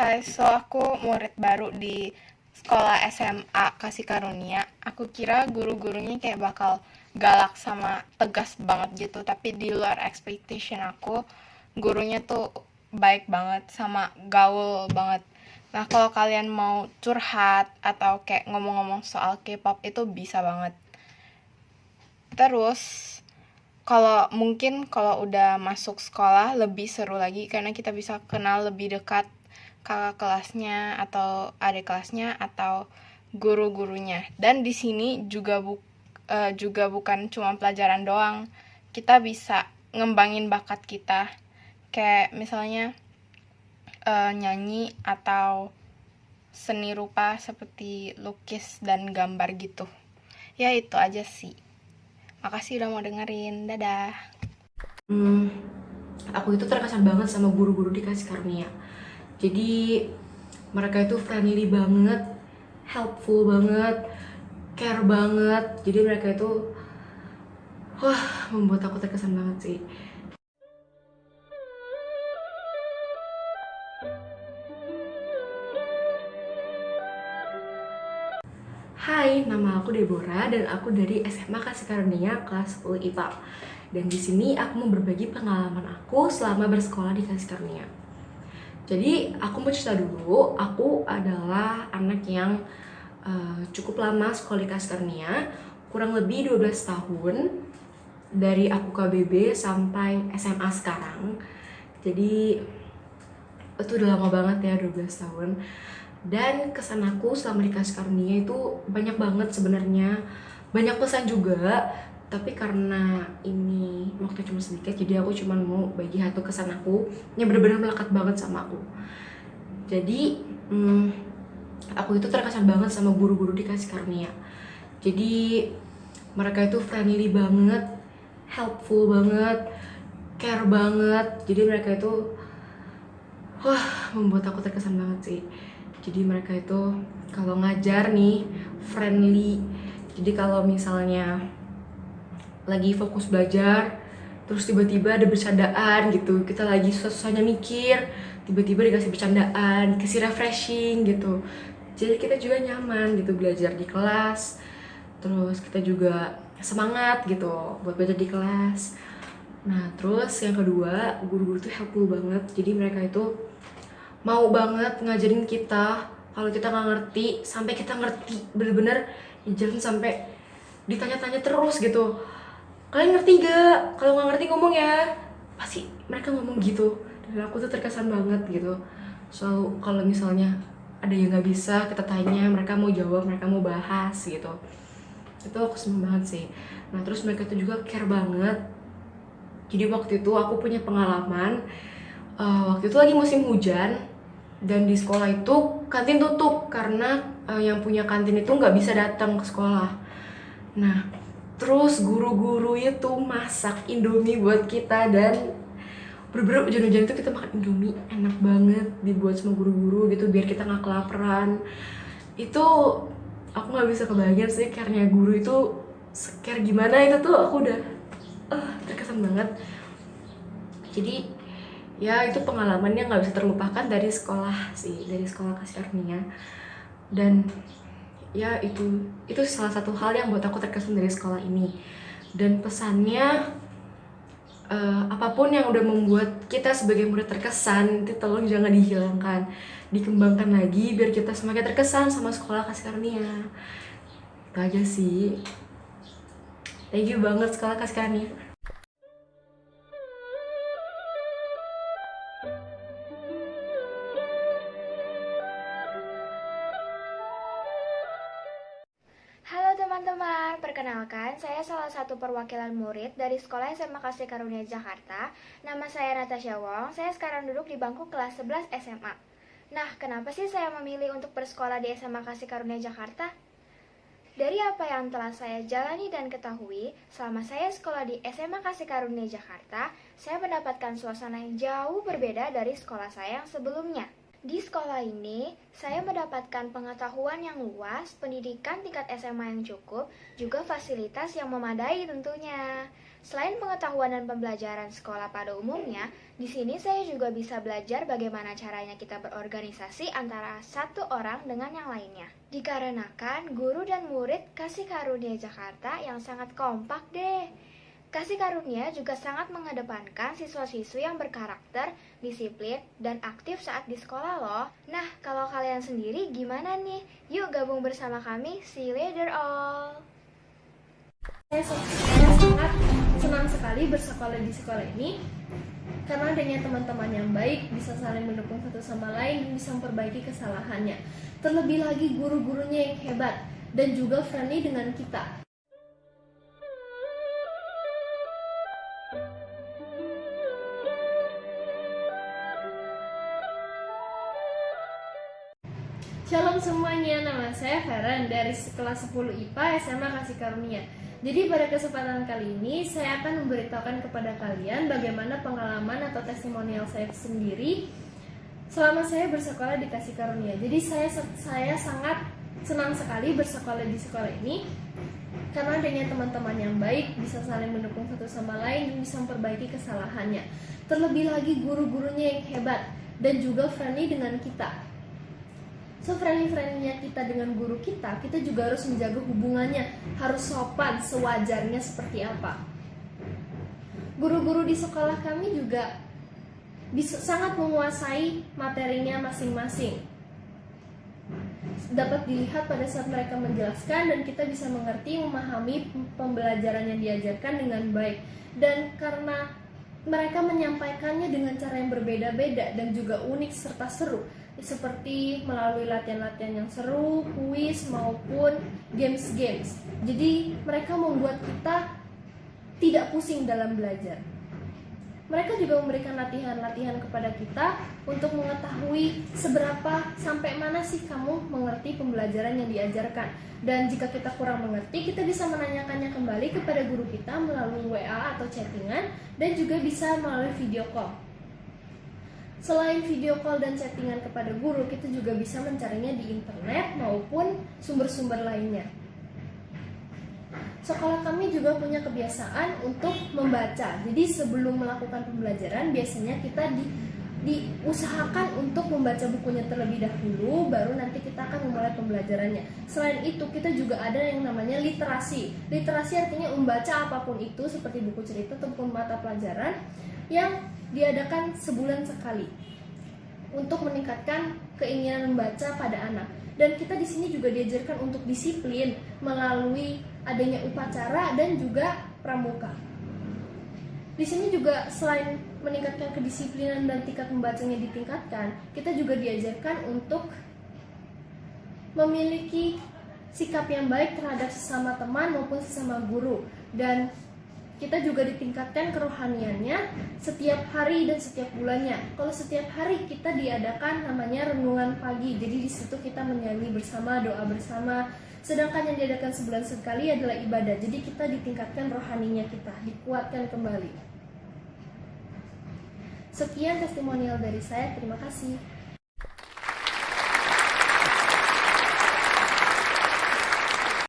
Hai, aku murid baru di sekolah SMA Kasih Karunia. Aku kira guru-gurunya kayak bakal galak sama tegas banget gitu, tapi di luar expectation aku, gurunya tuh baik banget sama gaul banget. Nah, kalau kalian mau curhat atau kayak ngomong-ngomong soal K-pop itu bisa banget. Terus, kalau udah masuk sekolah lebih seru lagi karena kita bisa kenal lebih dekat kakak kelasnya atau adik kelasnya atau guru-gurunya. Dan di sini juga bukan cuma pelajaran doang. Kita bisa ngembangin bakat kita. Kayak misalnya nyanyi atau seni rupa seperti lukis dan gambar gitu. Ya itu aja sih. Makasih udah mau dengerin. Dadah. Hmm, aku itu terkesan banget sama guru-guru di Kasih Karunia. Jadi mereka itu friendly banget, helpful banget, care banget. Jadi mereka itu membuat aku terkesan banget sih. Hai, nama aku Deborah dan aku dari SMA Kasih Karunia kelas 10 IPA. Dan di sini aku mau berbagi pengalaman aku selama bersekolah di Kasih Karunia. Jadi aku mau cerita dulu, aku adalah anak yang cukup lama sekolah di Kasih Karunia, kurang lebih 12 tahun, dari aku KBB sampai SMA sekarang. Jadi itu udah lama banget ya, 12 tahun. Dan kesan aku selama di Kasih Karunia itu banyak banget sebenarnya, banyak pesan juga. Tapi karena ini waktu cuma sedikit, jadi aku cuma mau bagi satu kesan aku yang benar-benar melekat banget sama aku. Jadi aku itu terkesan banget sama guru-guru di Kasih Karunia. Jadi mereka itu friendly banget, helpful banget, care banget. Jadi mereka itu membuat aku terkesan banget sih. Jadi mereka itu kalau ngajar nih friendly. Jadi kalau misalnya lagi fokus belajar, terus tiba-tiba ada bercandaan gitu, kita lagi susah-susahnya mikir, tiba-tiba dikasih bercandaan, dikasih refreshing gitu. Jadi kita juga nyaman gitu belajar di kelas. Terus kita juga semangat gitu buat belajar di kelas. Nah, terus yang kedua, guru-guru tuh helpful banget. Jadi mereka itu mau banget ngajarin kita kalau kita nggak ngerti sampai kita ngerti, bener-bener jangan sampai ditanya-tanya terus gitu. Kalian ngerti gak? Kalau nggak ngerti ngomong ya. Pasti mereka ngomong gitu. Dan aku tuh terkesan banget gitu. Selalu kalau misalnya ada yang nggak bisa kita tanya, mereka mau jawab, mereka mau bahas gitu. Itu aku seneng banget sih. Nah, terus mereka tuh juga care banget. Jadi waktu itu aku punya pengalaman, waktu itu lagi musim hujan dan di sekolah itu kantin tutup karena yang punya kantin itu nggak bisa datang ke sekolah. Nah, terus guru-guru itu masak Indomie buat kita dan bener-bener hujan-hujan itu kita makan Indomie enak banget, dibuat sama guru-guru gitu biar kita nggak kelaparan. Itu aku nggak bisa kebayang sih karena guru itu care gimana, itu tuh aku udah terkesan banget. Jadi ya itu pengalaman yang nggak bisa terlupakan dari sekolah sih, dari sekolah Kasih Karunia. Dan ya itu salah satu hal yang buat aku terkesan dari sekolah ini. Dan pesannya, apapun yang udah membuat kita sebagai murid terkesan itu tolong jangan dihilangkan, dikembangkan lagi biar kita semakin terkesan sama sekolah Kasih Karunia. Itu aja sih. Thank you banget sekolah Kasih Karunia. Halo teman-teman, perkenalkan saya salah satu perwakilan murid dari Sekolah SMA Kasih Karunia Jakarta. Nama saya Natasha Wong, saya sekarang duduk di bangku kelas 11 SMA. Nah, kenapa sih saya memilih untuk bersekolah di SMA Kasih Karunia Jakarta? Dari apa yang telah saya jalani dan ketahui, selama saya sekolah di SMA Kasih Karunia Jakarta, saya mendapatkan suasana yang jauh berbeda dari sekolah saya yang sebelumnya. Di sekolah ini, saya mendapatkan pengetahuan yang luas, pendidikan tingkat SMA yang cukup, juga fasilitas yang memadai tentunya. Selain pengetahuan dan pembelajaran sekolah pada umumnya, di sini saya juga bisa belajar bagaimana caranya kita berorganisasi antara satu orang dengan yang lainnya. Dikarenakan guru dan murid Kasih Karunia Jakarta yang sangat kompak deh. Kasih Karunia juga sangat mengedepankan siswa-siswi yang berkarakter, disiplin, dan aktif saat di sekolah loh. Nah, kalau kalian sendiri gimana nih? Yuk gabung bersama kami, see you later all! Saya sangat senang sekali bersekolah di sekolah ini karena adanya teman-teman yang baik, bisa saling mendukung satu sama lain, bisa memperbaiki kesalahannya. Terlebih lagi guru-gurunya yang hebat dan juga friendly dengan kita. Shalom semuanya, nama saya Feren dari kelas 10 IPA SMA Kasih Karunia. Jadi pada kesempatan kali ini saya akan memberitahukan kepada kalian bagaimana pengalaman atau testimonial saya sendiri selama saya bersekolah di Kasih Karunia. Jadi saya sangat senang sekali bersekolah di sekolah ini karena adanya teman-teman yang baik, bisa saling mendukung satu sama lain, dan bisa memperbaiki kesalahannya. Terlebih lagi guru-gurunya yang hebat dan juga friendly dengan kita. So friendly-friendlynya kita dengan guru kita juga harus menjaga hubungannya, harus sopan sewajarnya seperti apa. Guru-guru di sekolah kami juga sangat menguasai materinya masing-masing. Dapat dilihat pada saat mereka menjelaskan dan kita bisa mengerti, memahami pembelajaran yang diajarkan dengan baik. Dan karena mereka menyampaikannya dengan cara yang berbeda-beda dan juga unik serta seru, seperti melalui latihan-latihan yang seru, kuis maupun games-games. Jadi mereka membuat kita tidak pusing dalam belajar. Mereka juga memberikan latihan-latihan kepada kita untuk mengetahui seberapa sampai mana sih kamu mengerti pembelajaran yang diajarkan. Dan jika kita kurang mengerti, kita bisa menanyakannya kembali kepada guru kita melalui WA atau chattingan, dan juga bisa melalui video call. Selain video call dan chattingan kepada guru, kita juga bisa mencarinya di internet maupun sumber-sumber lainnya. Sekolah kami juga punya kebiasaan untuk membaca. Jadi sebelum melakukan pembelajaran, biasanya kita diusahakan untuk membaca bukunya terlebih dahulu, baru nanti kita akan memulai pembelajarannya. Selain itu, kita juga ada yang namanya literasi. Literasi artinya membaca apapun itu, seperti buku cerita ataupun mata pelajaran yang diadakan sebulan sekali untuk meningkatkan keinginan membaca pada anak. Dan kita di sini juga diajarkan untuk disiplin melalui adanya upacara dan juga pramuka. Di sini juga selain meningkatkan kedisiplinan dan tingkat membacanya ditingkatkan, kita juga diajarkan untuk memiliki sikap yang baik terhadap sesama teman maupun sesama guru. Dan kita juga ditingkatkan kerohaniannya setiap hari dan setiap bulannya. Kalau setiap hari kita diadakan namanya renungan pagi. Jadi di situ kita menyanyi bersama, doa bersama. Sedangkan yang diadakan sebulan sekali adalah ibadah. Jadi kita ditingkatkan rohaninya kita, dikuatkan kembali. Sekian testimonial dari saya. Terima kasih.